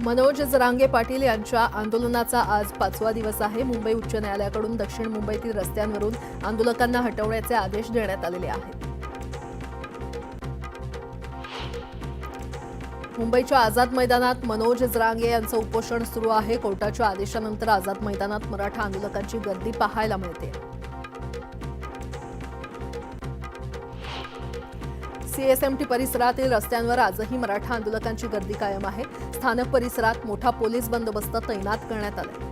मनोज जरांगे पाटील यांच्या आंदोलनाचा आज 5वा दिवस आहे. मुंबई उच्च न्यायालयाकडून दक्षिण मुंबईतील रस्त्यांवरून आंदोलकांना हटवण्याचे आदेश देण्यात आलेले आहेत. मुंबईच्या आझाद मैदानात मनोज जरांगे यांचं उपोषण सुरू आहे. कोर्टाच्या आदेशानंतर आझाद मैदानात मराठा आंदोलकांची गर्दी पाहायला मिळते. सीएसएमटी परिसरातील रस्त्यांवर आजही मराठा आंदोलकांची गर्दी कायम आहे. स्थानक परिसरात मोठा पोलीस बंदोबस्त तैनात करण्यात आला.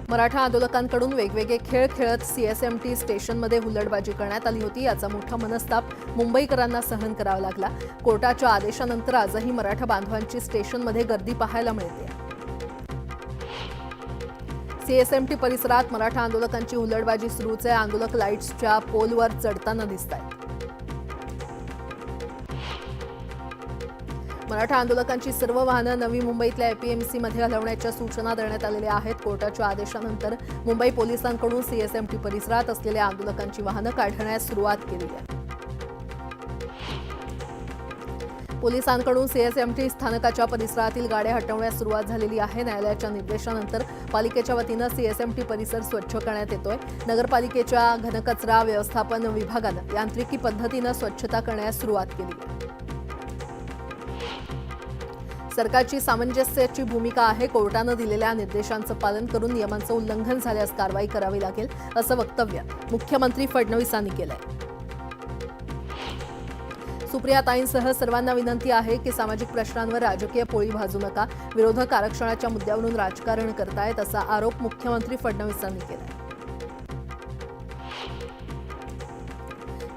मराठा आंदोलकांकडून वेगवेगळे खेळ खेळत सीएसएमटी स्टेशनमध्ये हुल्लडबाजी करण्यात आली होती. याचा मोठा मनस्ताप मुंबईकरांना सहन करावा लागला. कोर्टाच्या आदेशानंतर आजही मराठा बांधवांची स्टेशनमध्ये गर्दी पाहायला मिळते. सीएसएमटी परिसरात मराठा आंदोलकांची हुल्लडबाजी सुरूच आहे. आंदोलक लाईट्सच्या पोलवर चढताना दिसतायत. मराठा आंदोलकांची सर्व वाहनं नवी मुंबईतल्या एपीएमसीमध्ये हलवण्याच्या सूचना देण्यात आलेल्या आहेत. कोर्टाच्या आदेशानंतर मुंबई पोलिसांकडून सीएसएमटी परिसरात असलेल्या आंदोलकांची वाहनं काढण्यास सुरुवात केली आहे. पोलिसांकडून सीएसएमटी स्थानकाच्या परिसरातील गाड्या हटवण्यास सुरुवात झालेली आहे. न्यायालयाच्या निर्देशानंतर पालिकेच्या वतीनं सीएसएमटी परिसर स्वच्छ करण्यात येतोय. नगरपालिकेच्या घनकचरा व्यवस्थापन विभागानं यांत्रिकी पद्धतीनं स्वच्छता करण्यास सुरुवात केली आहे. सरकारची सामंजस्याची भूमिका आहे. कोर्टानं दिलेल्या निर्देशांचं पालन करून नियमांचं उल्लंघन झाल्यास कारवाई करावी लागेल असं वक्तव्य मुख्यमंत्री फडणवीसांनी केलंय. सुप्रियाताईंसह सर्वांना विनंती आहे की सामाजिक प्रश्नांवर राजकीय पोळी भाजू नका. विरोधक आरक्षणाच्या मुद्द्यावरून राजकारण करतायत असा आरोप मुख्यमंत्री फडणवीसांनी केला.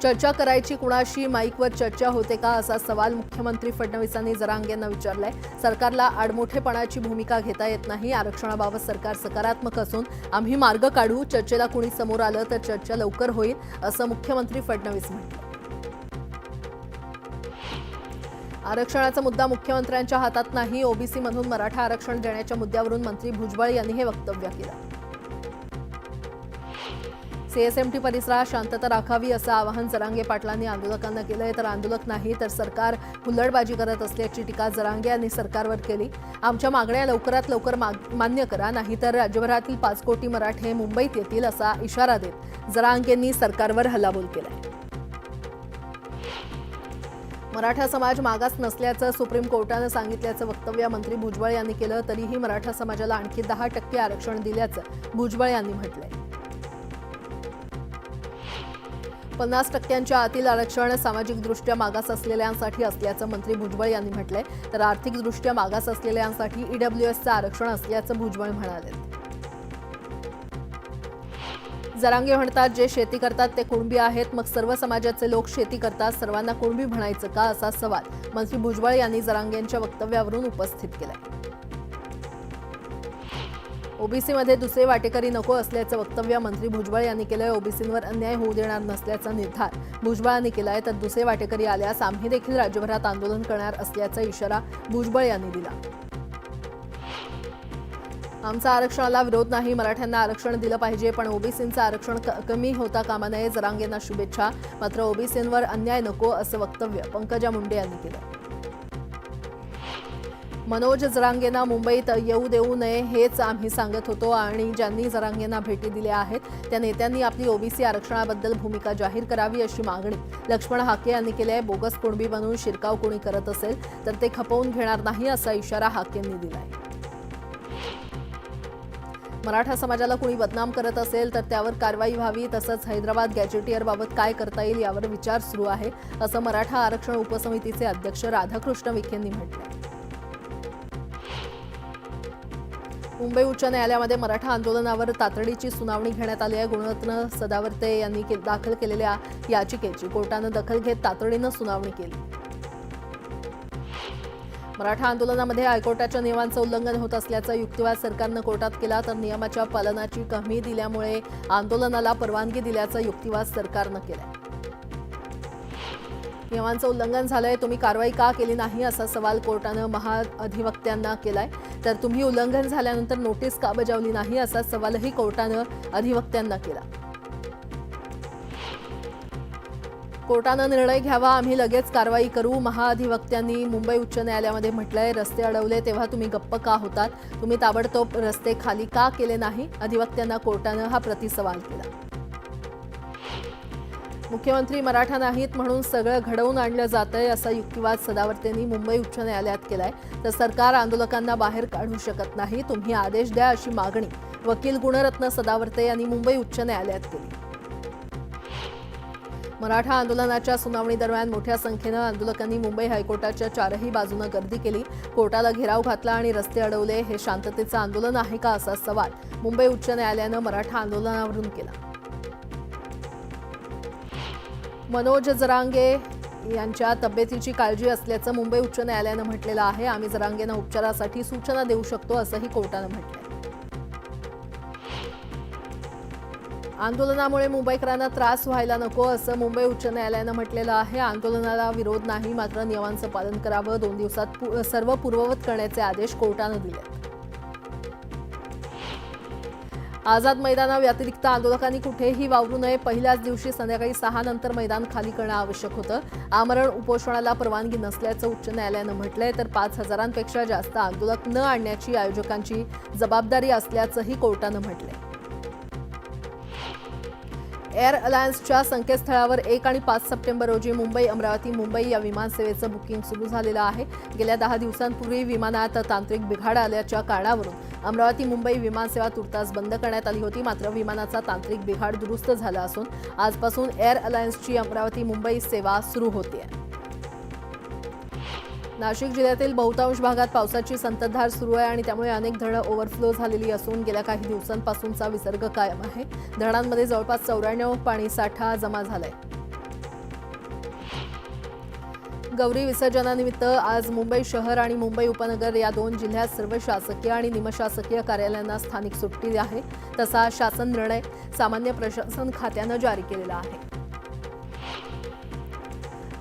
चर्चा करायची कुणाशी, माईकवर चर्चा होते का असा सवाल मुख्यमंत्री फडणवीसांनी जरांगे यांना विचारलाय. सरकारला आडमोठेपणाची भूमिका घेता येत नाही. आरक्षणाबाबत सरकार सकारात्मक असून आम्ही मार्ग काढू. चर्चेला कुणी समोर आलं तर चर्चा लवकर होईल असं मुख्यमंत्री फडणवीस म्हणाले. आरक्षणाचा मुद्दा मुख्यमंत्र्यांच्या हातात नाही. ओबीसी मधून मराठा आरक्षण देण्याच्या मुद्द्यावरून मंत्री भुजबळ यांनी हे वक्तव्य केलं. सीएसएमटी परिसरात शांतता राखावी असं आवाहन जरांगे पाटलांनी आंदोलकांना केलंय. तर आंदोलक नाही तर सरकार हुल्लडबाजी करत असल्याची टीका जरांगे यांनी सरकारवर केली. आमच्या मागण्या लवकरात लवकर मान्य करा, नाहीतर राज्यभरातील 5 कोटी मराठे मुंबईत येतील असा इशारा देत जरांगेंनी सरकारवर हल्लाबोल केलाय. मराठा समाज मागास नसल्याचं सुप्रीम कोर्टानं सांगितल्याचं वक्तव्य मंत्री भुजबळ यांनी केलं. तरीही मराठा समाजाला आणखी 10% आरक्षण दिल्याचं भुजबळ यांनी म्हटलंय. 50% आतील आरक्षण सामाजिकदृष्ट्या मागास असलेल्यांसाठी असल्याचं मंत्री भुजबळ यांनी म्हटलंय. तर आर्थिकदृष्ट्या मागास असलेल्यांसाठी ईडब्ल्यूएसचं आरक्षण असल्याचं भुजबळ म्हणाले. जरांगे म्हणतात जे शेती करतात ते कुणबी आहेत. मग सर्व समाजाचे लोक शेती करतात, सर्वांना कुणबी म्हणायचं का असा सवाल मंत्री भुजबळ यांनी जरांगेंच्या वक्तव्यावरून उपस्थित केलाय. ओबीसीमध्ये दुसरे वाटेकरी नको असल्याचं वक्तव्य मंत्री भुजबळ यांनी केलंय. ओबीसींवर अन्याय होऊ देणार नसल्याचा निर्धार भुजबळांनी केलाय. तर दुसरे वाटेकरी आल्यास आम्ही देखील राज्यभरात आंदोलन करणार असल्याचा इशारा भुजबळ यांनी दिला. आमचा आरक्षणाला विरोध नाही. मराठ्यांना आरक्षण दिलं पाहिजे, पण ओबीसींचं आरक्षण कमी होता कामा नये. जरांगेंना शुभेच्छा. मात्र ओबीसींवर अन्याय नको असं वक्तव्य पंकजा मुंडे यांनी केलं. मनोज जरांगेंना मुंबईत येऊ देऊ नये हेच आम्ही सांगत होतो आणि ज्यांनी जरांगेंना भेटी दिल्या आहेत त्या नेत्यांनी आपली ओबीसी आरक्षणाबद्दल भूमिका जाहीर करावी अशी मागणी लक्ष्मण हाके यांनी केली आहे. बोगस कुणबी बनवून शिरकाव कोणी करत असेल तर ते खपवून घेणार नाही असा इशारा हाकेंनी दिलाय. मराठा समाजाला कुणी बदनाम करत असेल तर त्यावर कारवाई व्हावी. तसंच हैदराबाद गॅजेटियरबाबत काय करता येईल यावर विचार सुरू आहे असं मराठा आरक्षण उपसमितीचे अध्यक्ष राधाकृष्ण विखेंनी म्हटलंय. मुंबई उच्च न्यायालयामध्ये मराठा आंदोलनावर तातडीची सुनावणी घेण्यात आली आहे. गुणरत्न सदावर्ते यांनी दाखल केलेल्या याचिकेची कोर्टानं दखल घेत तातडीनं सुनावणी केली. मराठा आंदोलनामध्ये हायकोर्टाच्या नियमांचं उल्लंघन होत असल्याचा युक्तिवाद सरकारनं कोर्टात केला. तर नियमाच्या पालनाची कमी दिल्यामुळे आंदोलनाला परवानगी दिल्याचा युक्तिवाद सरकारनं केलाय. नियमांचं उल्लंघन झालंय, तुम्ही कारवाई का केली नाही असा सवाल कोर्टानं महाअधिवक्त्यांना केलाय. तर तुम्ही उल्लंघन झाल्यानंतर नोटीस का बजावली नाही असा सवालही कोर्टानं अधिवक्त्यांना केला. कोर्टानं निर्णय घ्यावा, आम्ही लगेच कारवाई करू. महाअधिवक्त्यांनी मुंबई उच्च न्यायालयामध्ये म्हटलंय, रस्ते अडवले तेव्हा तुम्ही गप्प का होतात? तुम्ही ताबडतोब रस्ते खाली का केले नाही? अधिवक्त्यांना कोर्टानं हा प्रतिसवाल केला. मुख्यमंत्री मराठा नाहीत म्हणून सगळं घडवून आणलं जातंय असा युक्तिवाद सदावर्तेंनी मुंबई उच्च न्यायालयात केलाय. तर सरकार आंदोलकांना बाहेर काढू शकत नाही, तुम्ही आदेश द्या अशी मागणी वकील गुणरत्न सदावर्ते यांनी मुंबई उच्च न्यायालयात केली. मराठा आंदोलनाच्या सुनावणी दरम्यान मोठ्या संख्येनं आंदोलकांनी मुंबई हायकोर्टाच्या चारही बाजूनं गर्दी केली, कोर्टाला घेराव घातला आणि रस्ते अडवले. हे शांततेचं आंदोलन आहे का असा सवाल मुंबई उच्च न्यायालयानं मराठा आंदोलनावरून केला. मनोज जरांगे यांच्या तब्येतीची काळजी असल्याचं मुंबई उच्च न्यायालयानं म्हटलेलं आहे. आम्ही जरांगेंना उपचारासाठी सूचना देऊ शकतो असंही कोर्टानं म्हटलंय. आंदोलनामुळे मुंबईकरांना त्रास व्हायला नको असं मुंबई उच्च न्यायालयानं म्हटलेलं आहे. आंदोलनाला विरोध नाही, मात्र नियमांचं पालन करावं. 2 दिवसात सर्व पूर्ववत करण्याचे आदेश कोर्टानं दिले. आझाद मैदानाव्यतिरिक्त आंदोलकांनी कुठेही वावरू नये. पहिल्याच दिवशी संध्याकाळी 6 नंतर मैदान खाली करणं आवश्यक होतं. आमरण उपोषणाला परवानगी नसल्याचं उच्च न्यायालयानं म्हटलंय. तर 5,000पेक्षा जास्त आंदोलक न आणण्याची आयोजकांची जबाबदारी असल्याचंही कोर्टानं म्हटलंय. एअर अलायन्सच्या संकेतस्थळावर 1 आणि 5 सप्टेंबर रोजी मुंबई अमरावती मुंबई या विमानसेवेचं बुकिंग सुरू झालेलं आहे. गेल्या 10 दिवसांपूर्वी विमानात तांत्रिक बिघाड आल्याच्या कारणावरून अमरावती मुंबई विमानसेवा तुर्तास बंद करण्यात आली होती. मात्र विमानाचा तांत्रिक बिघाड दुरुस्त झाला असून आजपासून एअर अलायन्सची अमरावती मुंबई सेवा सुरू होते. नाशिक जिल्ह्यातील बहुतांश भागात पावसाची संततधार सुरू आहे आणि त्यामुळे अनेक धरणं ओव्हरफ्लो झालेली असून गेल्या काही दिवसांपासूनचा विसर्ग कायम आहे. धरणांमध्ये जवळपास 94 पाणीसाठा जमा झालाय. गौरी विसर्जनानिमित्त आज मुंबई शहर आणि मुंबई उपनगर या 2 जिल्ह्यात सर्व शासकीय आणि निमशासकीय कार्यालयांना स्थानिक सुट्टी आहे. तसा शासन निर्णय सामान्य प्रशासन खात्यानं जारी केलेला आहे.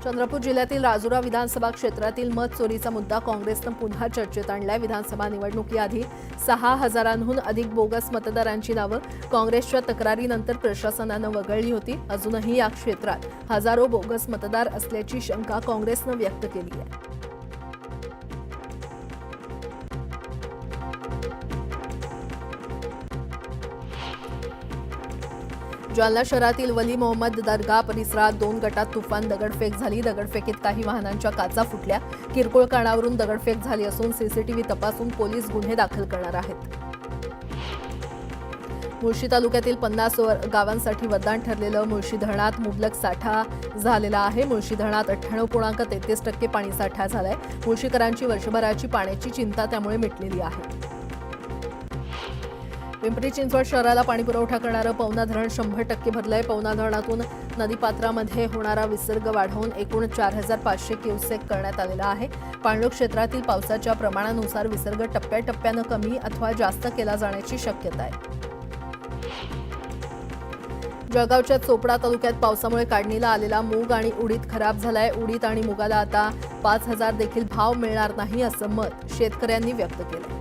चंद्रपूर जिल्ह्यातील राजुरा विधानसभा क्षेत्रातील मत चोरीचा मुद्दा काँग्रेसनं पुन्हा चर्चेत आणलाय. विधानसभा निवडणुकीआधी 6,000हून अधिक बोगस मतदारांची नावं काँग्रेसच्या तक्रारीनंतर प्रशासनानं वगळली होती. अजूनही या क्षेत्रात हजारो बोगस मतदार असल्याची शंका काँग्रेसनं व्यक्त केली आहे. जालना शहरातील वली मोहम्मद दर्गा परिसरात 2 गटात तुफान दगडफेक झाली. दगडफेकीत काही वाहनांच्या काचा फुटल्या. किरकोळ कारणावरून दगडफेक झाली असून सीसीटीव्ही तपासून पोलीस गुन्हे दाखल करणार आहेत. मुळशी तालुक्यातील 50 गावांसाठी वरदान ठरलेलं मुळशी धरणात मुबलक साठा झालेला आहे. मुळशी धरणात 98.33% पाणीसाठा झालाय. मुळशीकरांची वर्षभराची पाण्याची चिंता त्यामुळे मिटलेली आहे. पिंपरी चिंचवड शहराला पाणीपुरवठा करणारं पवना धरण 100% भरलंय. पवना धरणातून नदीपात्रामध्ये होणारा विसर्ग वाढवून एकूण 4,500 क्युसेक करण्यात आलेला आहे. पाणलोट क्षेत्रातील पावसाच्या प्रमाणानुसार विसर्ग टप्प्याटप्प्यानं कमी अथवा जास्त केला जाण्याची शक्यता आहे. जळगावच्या चोपडा तालुक्यात पावसामुळे काढणीला आलेला मूग आणि उडीद खराब झालाय. उडीद आणि मुगाला आता 5,000 देखील भाव मिळणार नाही असं मत शेतकऱ्यांनी व्यक्त केलंय.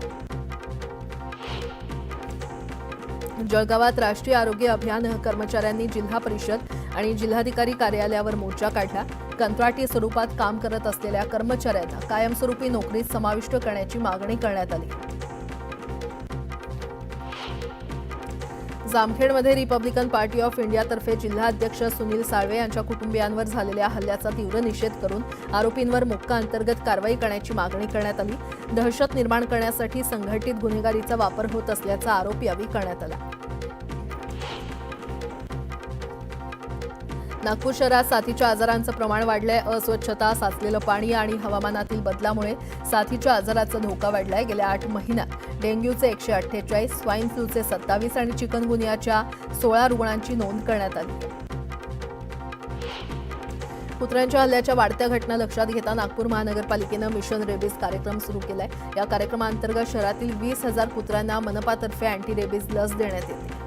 जळगावात राष्ट्रीय आरोग्य अभियान कर्मचाऱ्यांनी जिल्हा परिषद आणि जिल्हाधिकारी कार्यालयावर मोर्चा काढला. कंत्राटी स्वरूपात काम करत असलेल्या कर्मचाऱ्यांना कायमस्वरूपी नोकरीत समाविष्ट करण्याची मागणी करण्यात आली. जामखेडमध्ये रिपब्लिकन पार्टी ऑफ इंडियातर्फे जिल्हाध्यक्ष सुनील साळवे यांच्या कुटुंबियांवर झालेल्या हल्ल्याचा तीव्र निषेध करून आरोपींवर मोक्का अंतर्गत कारवाई करण्याची मागणी करण्यात आली. दहशत निर्माण करण्यासाठी संघटित गुन्हेगारीचा वापर होत असल्याचा आरोप यावेळी करण्यात आला. नागपूर शहरात साथीच्या आजारांचं प्रमाण वाढलंय. अस्वच्छता, साचलेलं पाणी आणि हवामानातील बदलामुळे साथीच्या आजाराचा धोका वाढलाय. गेल्या 8 महिन्यात डेंग्यूचे 148, स्वाईन फ्लूचे 27 आणि चिकनगुनियाच्या 16 रुग्णांची नोंद करण्यात आली. कुत्र्यांच्या हल्ल्याच्या वाढत्या घटना लक्षात घेता नागपूर महानगरपालिकेनं मिशन रेबीज कार्यक्रम सुरू केलाय. या कार्यक्रमाअंतर्गत शहरातील 20,000 कुत्र्यांना मनपातर्फे अँटी रेबीज लस देण्यात येते.